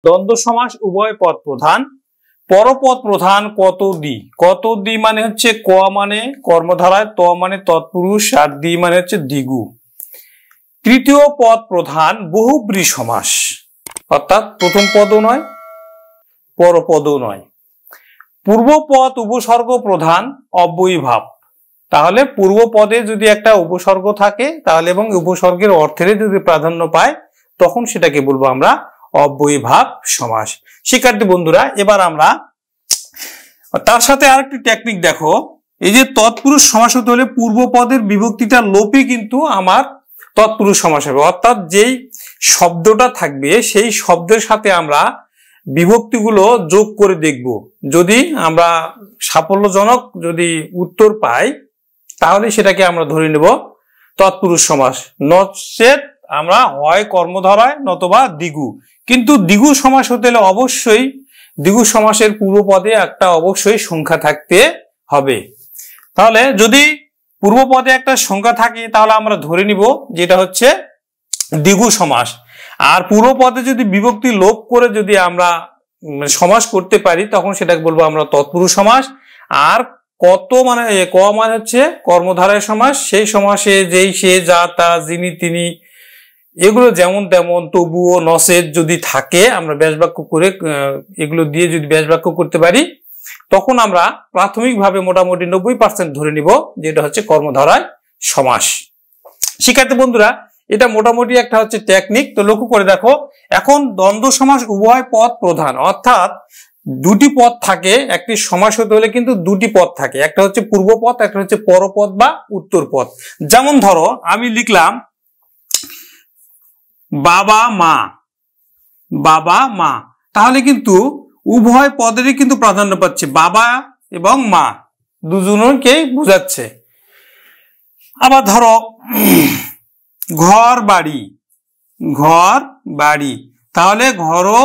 দ্বন্দ্ব সমাস উভয় পদ প্রধান। পরপদ প্রধান কতদি। কতদি মানে হচ্ছে ক মানে কর্মধারায়, ত মানে তৎপুরুষ, আর দি মানে হচ্ছে দ্বিগু। তৃতীয় পদ প্রধান বহুব্রী সমাস, অর্থাৎ প্রথম পদও নয় পরপদও নয়। পূর্বপদ উপসর্গ প্রধান অব্যয়ীভাব। তাহলে পূর্ব পদে যদি একটা উপসর্গ থাকে তাহলে এবং উপসর্গের অর্থের যদি প্রাধান্য পায় তখন সেটাকে বলবো আমরা অব্যয়ীভাব সমাস। শিক্ষার্থী বন্ধুরা, এবার আমরা তার সাথে আরেকটি টেকনিক দেখো। এই যে তৎপুরুষ সমাস হতে হলে পূর্ব পদের বিভক্তিটা লোপে কিন্তু আমার তৎপুরুষ সমাস হবে, অর্থাৎ যেই শব্দটা থাকবে সেই শব্দের সাথে আমরা বিভক্তিগুলো যোগ করে দেখব। যদি আমরা সাফল্যজনক যদি উত্তর পাই তাহলে সেটাকে আমরা ধরে নেব তৎপুরুষ সমাস, নচেত আমরা হয় কর্মধারায় নতবা দ্বিগু। কিন্তু দ্বিগু সমাস হতে হলে অবশ্যই দ্বিগু সমাসের পূর্ব পদে একটা অবশ্যই সংখ্যা থাকতে হবে। তাহলে যদি পূর্ব পদে একটা সংখ্যা থাকে তাহলে আমরা ধরে নিব যেটা হচ্ছে দ্বিগু সমাস। আর পূর্ব পদে যদি বিভক্তি লোপ করে যদি আমরা সমাস করতে পারি তখন সেটাকে বলবো আমরা তৎপুরুষ সমাস। আর কত মানে ক মানে হচ্ছে কর্মধারায় সমাস, সেই সমাসে যেই সে যা তা যিনি তিনি এগুলো যেমন তেমন তবুও নচেত যদি থাকে আমরা ব্যাস বাক্য করে এগুলো দিয়ে যদি ব্যাস বাক্য করতে পারি তখন আমরা প্রাথমিকভাবে মোটামুটি 90% ধরে নিব যেটা হচ্ছে কর্মধারায় সমাস। শিক্ষার্থী বন্ধুরা, এটা মোটামুটি একটা হচ্ছে টেকনিক। তো লক্ষ্য করে দেখো, এখন দ্বন্দ্ব সমাস উভয় পদ প্রধান, অর্থাৎ দুটি পদ থাকে। একটি সমাস হতে হলে কিন্তু দুটি পদ থাকে, একটা হচ্ছে পূর্ব পদ, একটা হচ্ছে পরপদ বা উত্তর পদ। যেমন ধরো আমি লিখলাম বাবা মা, বাবা মা, তাহলে কিন্তু উভয় পদেরই কিন্তু প্রাধান্য পাচ্ছে, বাবা এবং মা দুজনকেই বোঝাচ্ছে। আবার ধরো ঘর বাড়ি, ঘর বাড়ি, তাহলে ঘরও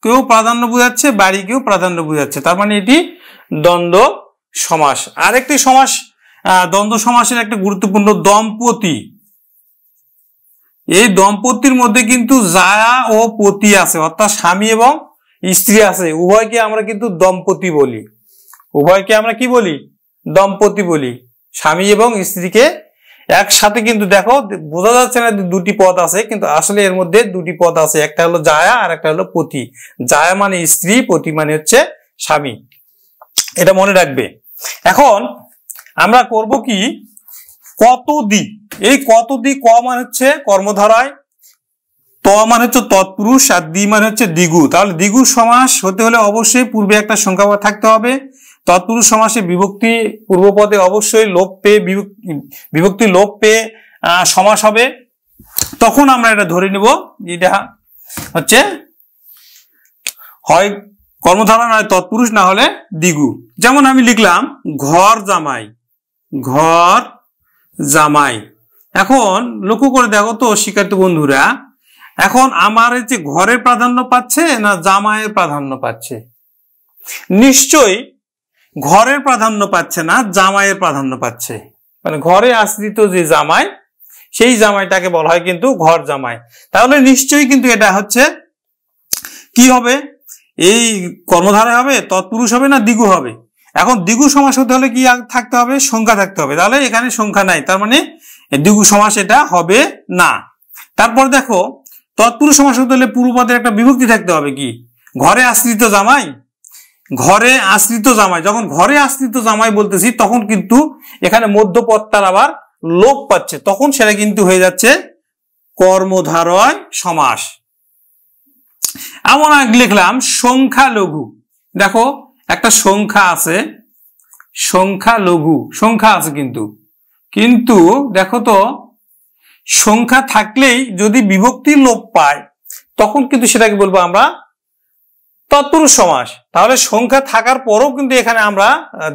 কেউ প্রাধান্য বোঝাচ্ছে, বাড়িকেও প্রাধান্য বোঝাচ্ছে, তার মানে এটি দ্বন্দ্ব সমাস। আরেকটি সমাস দ্বন্দ্ব সমাসের একটা গুরুত্বপূর্ণ দম্পতি। এই দম্পতির মধ্যে কিন্তু জায়া ও পতি আছে, অর্থাৎ স্বামী এবং স্ত্রী আছে, উভয়কে আমরা কিন্তু দম্পতি বলি। উভয়কে আমরা কি বলি? দম্পতি বলি। স্বামী এবং স্ত্রীকে একসাথে কিন্তু দেখো বোঝা যাচ্ছে না দুটি পদ আছে, কিন্তু আসলে এর মধ্যে দুটি পদ আছে, একটা হলো জায়া আর একটা হলো পতি। জায়া মানে স্ত্রী, পতি মানে হচ্ছে স্বামী, এটা মনে রাখবে। এখন আমরা করব কি, কতদি। এই কতদি ক মানে হচ্ছে কর্মধারায়, ত মানে হচ্ছে তৎপুরুষ, আর দি মানে হচ্ছে দ্বিগু। তাহলে দ্বিগু সমাস হতে হলে অবশ্যই পূর্বে একটা সংখ্যা থাকতে হবে। তৎপুরুষ সমাসে বিভক্তি পূর্বপদে অবশ্যই লোপ পেয়ে বিভক্তি লোপ পেয়ে সমাস হবে। তখন আমরা এটা ধরে নিব যেটা হচ্ছে হয় কর্মধারা নয় তৎপুরুষ, না হলে দ্বিগু। যেমন আমি লিখলাম ঘর জামাই, ঘর জামাই। এখন লক্ষ্য করে দেখো তো শিক্ষার্থী বন্ধুরা, এখন আমার যে ঘরের প্রাধান্য পাচ্ছে না জামাইয়ের প্রাধান্য পাচ্ছে? নিশ্চয়ই ঘরের প্রাধান্য পাচ্ছে না, জামাইয়ের প্রাধান্য পাচ্ছে। মানে ঘরে আশ্রিত যে জামাই সেই জামাইটাকে বলা হয় কিন্তু ঘর জামাই। তাহলে নিশ্চয়ই কিন্তু এটা হচ্ছে কি হবে, এই কর্মধারায় হবে, তৎপুরুষ হবে না দ্বিগু হবে? এখন দ্বিগু সমাস হতে হলে কি থাকতে হবে? সংখ্যা থাকতে হবে। তাহলে এখানে সংখ্যা নাই, তার মানে দ্বিগু সমাস এটা হবে না। তারপর দেখো তৎপুরুষ সমাস হতে হলে পূর্বপদের একটা বিভক্তি থাকতে হবে, কি? ঘরে আশ্রিত জামাই, ঘরে আশ্রিত জামাই। যখন ঘরে আশ্রিত জামাই বলতেছি তখন কিন্তু এখানে মধ্যপদটার আবার লোপ পাচ্ছে, তখন সেটা কিন্তু হয়ে যাচ্ছে কর্মধারয় সমাস। এমন লিখলাম সংখ্যালঘু। দেখো একটা সংখ্যা আছে, সংখ্যালঘু সংখ্যা আছে, কিন্তু দেখো তো সংখ্যা থাকলেই যদি বিভক্তি লোপ পায় তখন কিন্তু সেটাকে বলবো আমরা তৎপুরুষ সমাস। তাহলে সংখ্যা থাকার পরও কিন্তু এখানে আমরা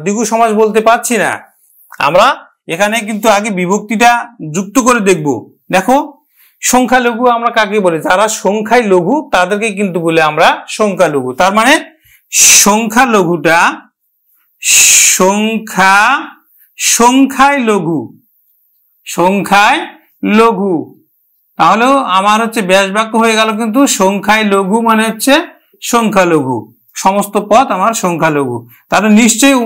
দ্বিগু সমাস বলতে পারছি না। আমরা এখানে কিন্তু আগে বিভক্তিটা যুক্ত করে দেখব। দেখো সংখ্যালঘু আমরা কাকে বলি? যারা সংখ্যায় লঘু তাদেরকে কিন্তু বলে আমরা সংখ্যালঘু। তার মানে সংখ্যালঘুটা সংখ্যায় লঘু, সংখ্যায় লঘু। তাহলে আমার হচ্ছে ব্যাস বাক্য হয়ে গেল কিন্তু সংখ্যায় লঘু মানে হচ্ছে সংখ্যালঘু, সমস্ত পদ আমার সংখ্যালঘু। তাহলে নিশ্চয়ই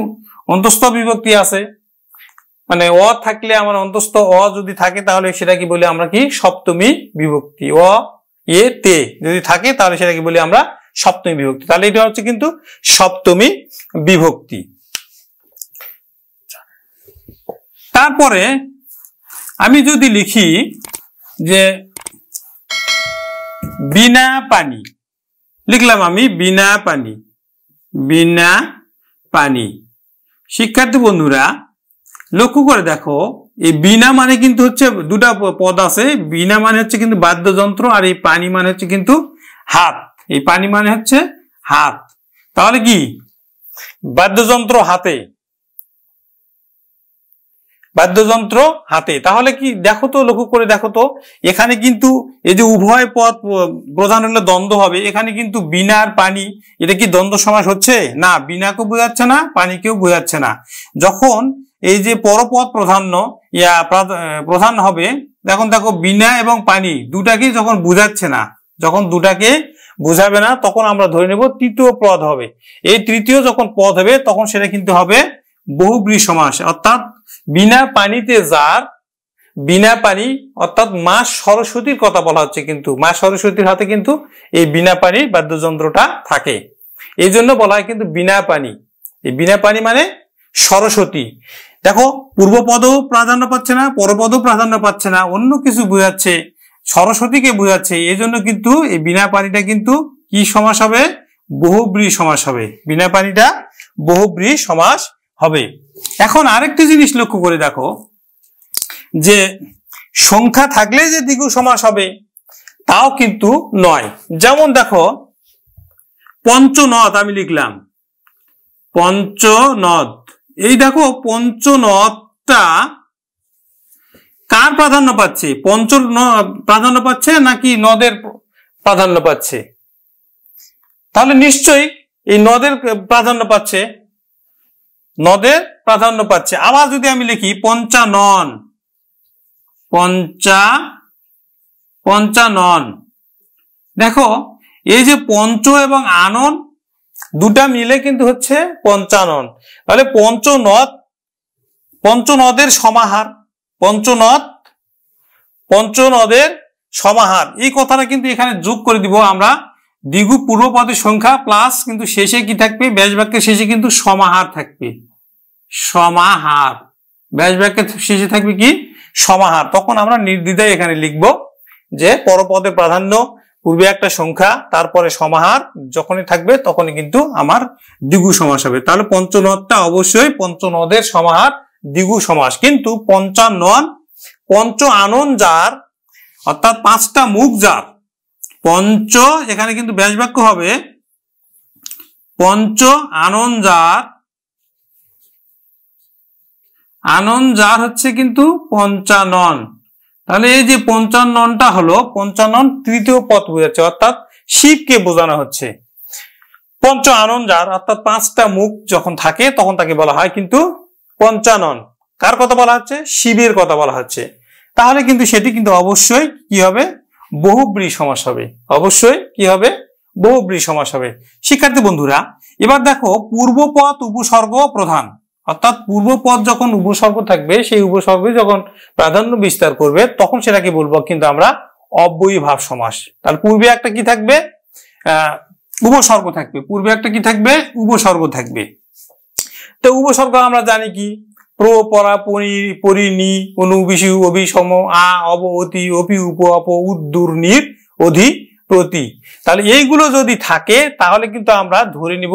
অন্তস্থ বিভক্তি আছে, মানে অ থাকলে আমার অন্তস্থ অ যদি থাকে তাহলে সেটা কি বলি আমরা কি সপ্তমী বিভক্তি। অ এ তে যদি থাকে তাহলে সেটা কি বলি আমরা সপ্তমী বিভক্তি। তাহলে এটা হচ্ছে কিন্তু সপ্তমী বিভক্তি। তারপরে আমি যদি লিখি যে বিনা পানি, লিখলাম আমি বিনা পানি, বিনা পানি। শিক্ষার্থী বন্ধুরা লক্ষ্য করে দেখো, এই বিনা মানে কিন্তু হচ্ছে দুটা পদ আছে। বিনা মানে হচ্ছে কিন্তু বাদ্যযন্ত্র, আর এই পানি মানে হচ্ছে কিন্তু হাত। এই পানি মানে হচ্ছে হাত। তাহলে কি বাদ্যযন্ত্র হাতে, বাদ্যযন্ত্র হাতে। তাহলে কি দেখো তো, লক্ষ্য করে দেখো তো, এখানে কিন্তু এই যে উভয় পদ প্রধান হলে দ্বন্দ্ব হবে, এখানে কিন্তু বিনা আর পানি, এটা কি দ্বন্দ্ব সমাস হচ্ছে না? বিনাকেও বোঝাচ্ছে না, পানিকেও বোঝাচ্ছে না। যখন এই যে পরপদ প্রধান হবে, এখন দেখো বিনা এবং পানি দুটাকে যখন বুঝাচ্ছে না, যখন দুটাকে বুঝাবে না, তখন আমরা ধরে নেব তৃতীয় পদ হবে। এই তৃতীয় যখন পদ হবে তখন সেটা কিন্তু হবে বহুব্রী সমাস। অর্থাৎ বিনা পানিতে যার, বিনা পানি অর্থাৎ মা সরস্বতীর কথা বলা হচ্ছে, কিন্তু মা সরস্বতীর হাতে কিন্তু এই বিনা পানি বাদ্যযন্ত্রটা থাকে, এই জন্য বলা হয় কিন্তু বিনা পানি। এই বিনা পানি মানে সরস্বতী। দেখো পূর্বপদও প্রাধান্য পাচ্ছে না, পরপদও প্রাধান্য পাচ্ছে না, অন্য কিছু বোঝাচ্ছে, সরস্বতীকে বোঝাচ্ছে। এই জন্য কিন্তু এই বিনা পানিটা কিন্তু কি সমাস হবে? বহুব্রী সমাস হবে। বিনা পানিটা বহুব্রী সমাস হবে। এখন আরেকটি জিনিস লক্ষ্য করে দেখো, যে সংখ্যা থাকলে যে দ্বিগু সমাস হবে তাও কিন্তু নয়। যেমন দেখো পঞ্চনদ, আমি লিখলাম পঞ্চনদ। এই দেখো পঞ্চনদটা কার প্রাধান্য পাচ্ছে? প্রাধান্য পাচ্ছে নাকি নদের প্রাধান্য পাচ্ছে? তাহলে নিশ্চয়ই এই নদের প্রাধান্য পাচ্ছে, নদের প্রাধান্য পাচ্ছে। আবার যদি আমি লিখি পঞ্চানন, পঞ্চানন, দেখো এই যে পঞ্চ এবং আনন দুটা মিলে কিন্তু হচ্ছে পঞ্চানন। তাহলে পঞ্চনদের সমাহার, পঞ্চনদের সমাহার, এই কথাটা কিন্তু এখানে যোগ করে দিব আমরা। দ্বিগু পূর্বপদের সংখ্যা প্লাস কিন্তু শেষে কি থাকবে? ব্যাস বাক্যের শেষে কিন্তু সমাহার থাকবে, সমাহার। ব্যাস বাক্যের শেষে থাকবে কি? সমাহার। তখন আমরা নির্দ্বিধায় এখানে লিখব যে পরপদের প্রাধান্য, পূর্বে একটা সংখ্যা, তারপরে সমাহার যখনই থাকবে তখনই কিন্তু আমার দ্বিগু সমাস হবে। তাহলে পঞ্চনদটা অবশ্যই পঞ্চনদের সমাহার, দ্বিগু সমাস। কিন্তু পঞ্চানন, পঞ্চ আনন যার, অর্থাৎ পাঁচটা মুখ যার, পঞ্চ এখানে কিন্তু ব্যাস বাক্য হবে পঞ্চ আনন যার, আনন যার হচ্ছে কিন্তু পঞ্চানন। তাহলে এই যে পঞ্চাননটা হলো, পঞ্চানন তৃতীয় পদ বোঝাচ্ছে, অর্থাৎ শিবকে বোঝানো হচ্ছে। পঞ্চ আনন যার অর্থাৎ পাঁচটা মুখ যখন থাকে তখন তাকে বলা হয় কিন্তু পঞ্চানন। কার কথা বলা হচ্ছে? শিবের কথা বলা হচ্ছে। তাহলে কিন্তু সেটি কিন্তু অবশ্যই কি হবে? বহুব্রী সমাস হবে। অবশ্যই কি হবে? বহুব্রী সমাস হবে। শিক্ষার্থী বন্ধুরা এবার দেখো পূর্বপদ উপসর্গ প্রধান, অর্থাৎ পূর্বপদ যখন উপসর্গ থাকবে, সেই উপসর্গে যখন প্রাধান্য বিস্তার করবে তখন সেটাকে বলবো কিন্তু আমরা অব্যয়ীভাব সমাস। তাহলে পূর্বে একটা কি থাকবে? উপসর্গ থাকবে। পূর্বে একটা কি থাকবে? উপসর্গ থাকবে। তো উপসর্গ আমরা জানি কি? প্র, পরা, পরি, পরিনি, অনু, বিশু, অভি, সম, আ, অব, অতি, অপি, উপ, অপ, উদ্দূর, নির, অধি, প্রতি। তাহলে এইগুলো যদি থাকে তাহলে কিন্তু আমরা ধরে নিব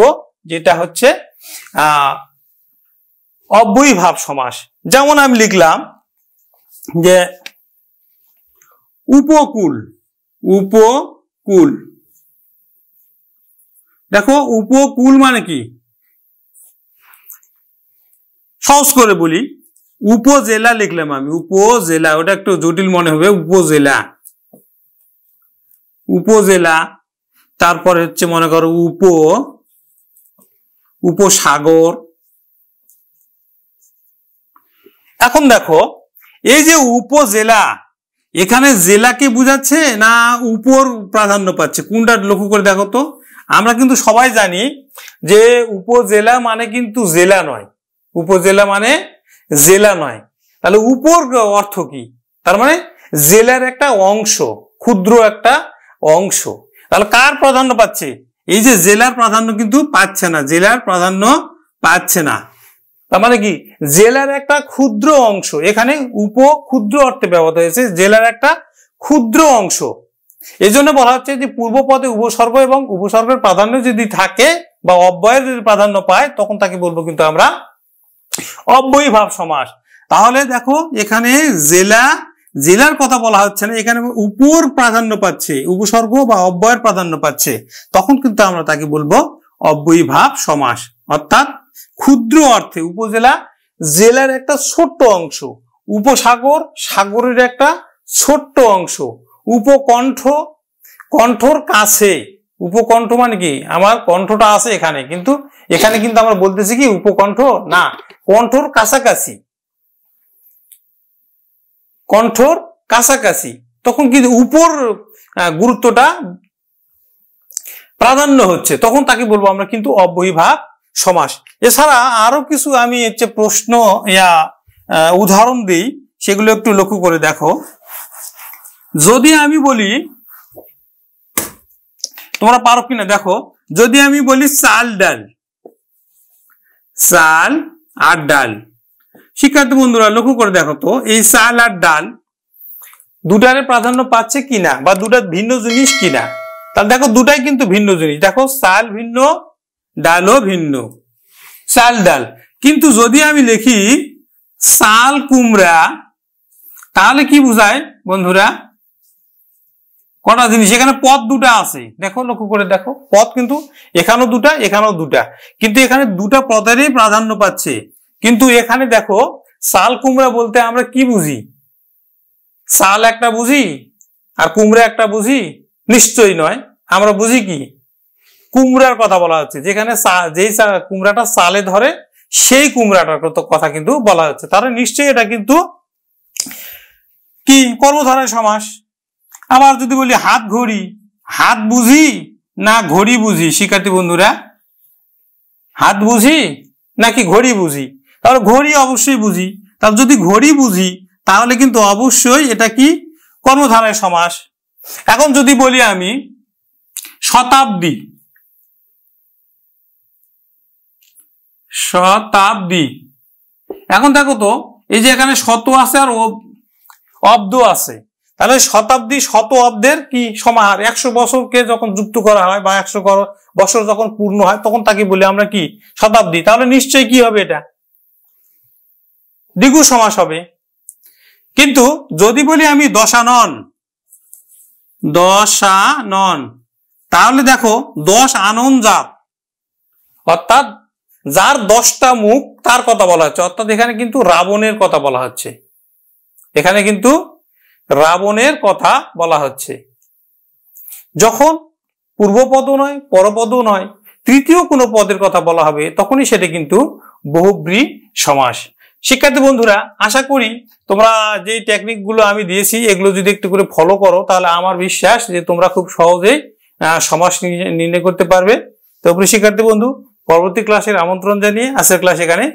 যেটা হচ্ছে অব্যয়ীভাব সমাস। যেমন আমি লিখলাম যে উপকূল, উপকূল। দেখো উপকূল মানে কি? সহজ করে বলি, উপজেলা লিখলাম আমি, উপজেলা, ওটা একটু জটিল মনে হবে, উপজেলা, উপজেলা। তারপরে হচ্ছে মনে করো উপসাগর। এখন দেখো এই যে উপজেলা, এখানে জেলাকে বুঝাচ্ছে না উপর প্রাধান্য পাচ্ছে? কোনটা লক্ষ্য করে দেখো তো। আমরা কিন্তু সবাই জানি যে উপজেলা মানে কিন্তু জেলা নয়, উপজেলা মানে জেলা নয়। তাহলে উপর অর্থ কি? তার মানে জেলার একটা অংশ, ক্ষুদ্র একটা অংশ। তাহলে কার প্রাধান্য পাচ্ছে? এই যে জেলার প্রাধান্য কিন্তু পাচ্ছে না, জেলার প্রাধান্য পাচ্ছে না। তার মানে কি? জেলার একটা ক্ষুদ্র অংশ, এখানে উপ ক্ষুদ্র অর্থে ব্যবহৃত হয়েছে, জেলার একটা ক্ষুদ্র অংশ। এই জন্য বলা হচ্ছে যে পূর্ব পদে উপসর্গ এবং উপসর্গের প্রাধান্য যদি থাকে বা অব্যয়ের যদি প্রাধান্য পায়, তখন তাকে বলবো কিন্তু আমরা অব্যয়ীভাব সমাস। তাহলে দেখো এখানে জেলা, জেলার কথা বলা হচ্ছে না, এখানে উপর প্রাধান্য পাচ্ছে, উপসর্গ বা অব্যয়ের প্রাধান্য পাচ্ছে, তখন কিন্তু আমরা তাকে বলবো অব্যয়ীভাব সমাস। অর্থাৎ ক্ষুদ্র অর্থে উপজেলা জেলার একটা ছোট্ট অংশ, উপসাগর সাগরের একটা ছোট্ট অংশ, উপকণ্ঠ কণ্ঠর কাছে, উপকণ্ঠ মানে কি আমার কণ্ঠটা আছে এখানে, কিন্তু এখানে কিন্তু আমরা বলতেছি কি উপকণ্ঠ না, কণ্ঠর কাছাকাছি, কণ্ঠর কাছাকাছি, তখন কিন্তু উপর গুরুত্বটা প্রাধান্য হচ্ছে, তখন তাকে বলবো আমরা কিন্তু অব্যয়ীভাব সমাস। এছাড়া আরো কিছু আমি হচ্ছে প্রশ্ন উদাহরণ দিই, সেগুলো একটু লক্ষ্য করে দেখো। যদি আমি বলি, তোমরা পারো কিনা দেখো, যদি আমি বলি চাল ডাল, চাল আর ডাল, শিক্ষার্থী বন্ধুরা লক্ষ্য করে দেখো তো, এই চাল আর ডাল দুটারে প্রাধান্য পাচ্ছে কিনা বা দুটা ভিন্ন জিনিস কিনা। তাহলে দেখো দুটাই কিন্তু ভিন্ন জিনিস, দেখো চাল ভিন্ন ডালও ভিন্ন, চাল ডাল। কিন্তু যদি আমি লিখি চাল কুমড়া, তাহলে কি বোঝায় বন্ধুরা? কটা জিনিস, এখানে পদ দুটা আছে, দেখো লক্ষ্য করে দেখো, পদ কিন্তু এখানেও দুটা এখানেও দুটা, কিন্তু এখানে দুটা পদেরই প্রাধান্য পাচ্ছে। কিন্তু এখানে দেখো চাল কুমড়া বলতে আমরা কি বুঝি? চাল একটা বুঝি আর কুমড়া একটা বুঝি? নিশ্চয়ই নয়, আমরা বুঝি কি কুমড়ার কথা বলা হচ্ছে, যেখানে যেই কুমড়াটা চালে ধরে সেই কুমড়াটার কথা কিন্তু বলা হচ্ছে। তাহলে নিশ্চয়ই এটা কিন্তু কি কর্মধারয় সমাস। আবার যদি বলি হাত ঘড়ি, হাত বুঝি না ঘড়ি বুঝি? শিক্ষার্থী বন্ধুরা, হাত বুঝি নাকি ঘড়ি বুঝি? তাহলে ঘড়ি অবশ্যই বুঝি। তাহলে যদি ঘড়ি বুঝি তাহলে কিন্তু অবশ্যই এটা কি কর্মধারয় সমাস। এখন যদি বলি আমি শতাব্দী, শতাব্দী, এখন দেখো তো এই যে এখানে শত আছে আর অব্দ আছে, তাহলে শতাব্দী শত অব্দের কি সমাহার। 100 বছরকে যখন যুক্ত করা হয় বা 100 বছর যখন পূর্ণ হয় তখন তাকে বলি আমরা কি শতাব্দী। তাহলে নিশ্চয়ই কি হবে? এটা দ্বিগু সমাস হবে। কিন্তু যদি বলি আমি দশানন, দশানন, তাহলে দেখো 10 আনন যার, অর্থাৎ যার 10টা মুখ তার কথা বলা হচ্ছে, অর্থাৎ এখানে কিন্তু রাবণের কথা বলা হচ্ছে, এখানে কিন্তু রাবণের কথা বলা হচ্ছে। যখন পূর্বপদ নয় পরপদ নয় তৃতীয় কোনো পদের কথা বলা হবে তখনই সেটা কিন্তু বহুব্রী সমাস। শিক্ষার্থী বন্ধুরা, আশা করি তোমরা যে টেকনিক গুলো আমি দিয়েছি এগুলো যদি একটু করে ফলো করো তাহলে আমার বিশ্বাস যে তোমরা খুব সহজেই সমাস নির্ণয় করতে পারবে। তো প্রিয় শিক্ষার্থী বন্ধু, পরবর্তী ক্লাসের আমন্ত্রণ জানিয়ে আজকের ক্লাস এখানে